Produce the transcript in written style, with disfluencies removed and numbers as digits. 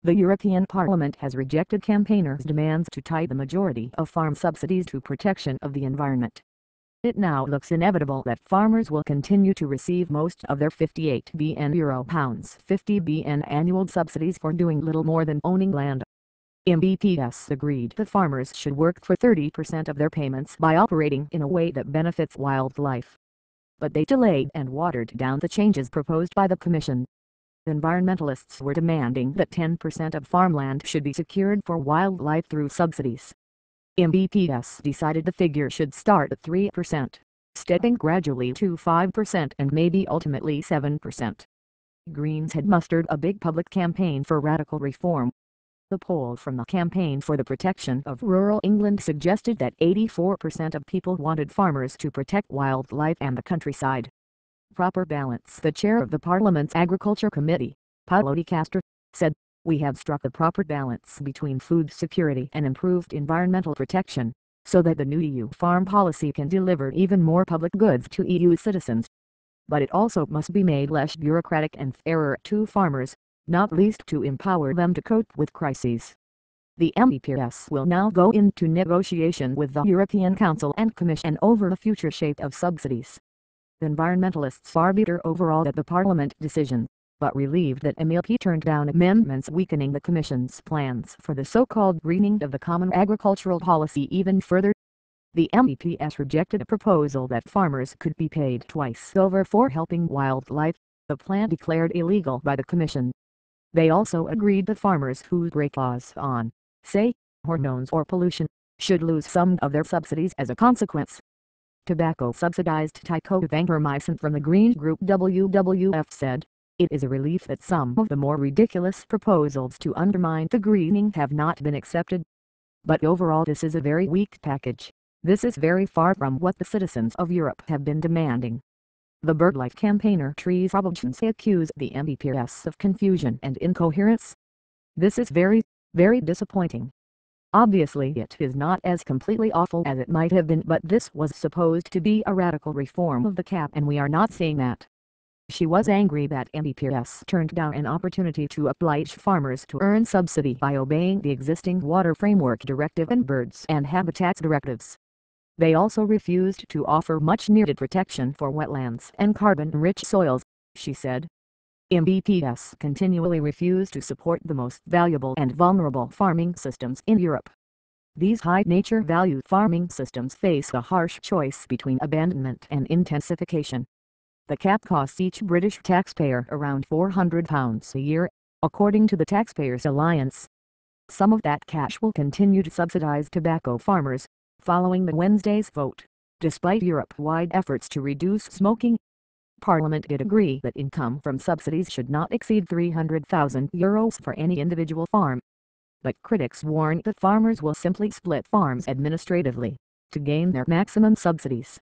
the European Parliament has rejected campaigners' demands to tie the majority of farm subsidies to protection of the environment. It now looks inevitable that farmers will continue to receive most of their €58 billion £50 billion annual subsidies for doing little more than owning land. MEPs agreed that farmers should work for 30% of their payments by operating in a way that benefits wildlife. But they delayed and watered down the changes proposed by the Commission. Environmentalists were demanding that 10% of farmland should be secured for wildlife through subsidies. MEPs decided the figure should start at 3%, stepping gradually to 5% and maybe ultimately 7%. Greens had mustered a big public campaign for radical reform. The poll from the Campaign for the Protection of Rural England suggested that 84% of people wanted farmers to protect wildlife and the countryside. Proper balance. The chair of the Parliament's Agriculture Committee, Paolo Di Castro, said, "We have struck the proper balance between food security and improved environmental protection, so that the new EU farm policy can deliver even more public goods to EU citizens. But it also must be made less bureaucratic and fairer to farmers, not least to empower them to cope with crises." The MEPs will now go into negotiation with the European Council and Commission over the future shape of subsidies. Environmentalists are bitter overall at the Parliament decision, but relieved that MEP turned down amendments weakening the Commission's plans for the so-called greening of the Common Agricultural Policy even further. The MEPs rejected a proposal that farmers could be paid twice over for helping wildlife, the plan declared illegal by the Commission. They also agreed that farmers who break laws on, say, hormones or pollution, should lose some of their subsidies as a consequence. Tobacco-subsidized vancomycin from the Green Group WWF said, "It is a relief that some of the more ridiculous proposals to undermine the greening have not been accepted. But overall this is a very weak package. This is very far from what the citizens of Europe have been demanding." The BirdLife campaigner Trees Robertson accused the MEPs of confusion and incoherence. "This is very, very disappointing. Obviously it is not as completely awful as it might have been, but this was supposed to be a radical reform of the CAP and we are not seeing that." She was angry that MEPs turned down an opportunity to oblige farmers to earn subsidy by obeying the existing Water Framework Directive and Birds and Habitats Directives. They also refused to offer much-needed protection for wetlands and carbon-rich soils, she said. MEPs continually refuse to support the most valuable and vulnerable farming systems in Europe. These high nature value farming systems face a harsh choice between abandonment and intensification. The CAP costs each British taxpayer around £400 a year, according to the Taxpayers Alliance. Some of that cash will continue to subsidise tobacco farmers, following the Wednesday's vote, despite Europe-wide efforts to reduce smoking. Parliament did agree that income from subsidies should not exceed €300,000 for any individual farm. But critics warn that farmers will simply split farms administratively to gain their maximum subsidies.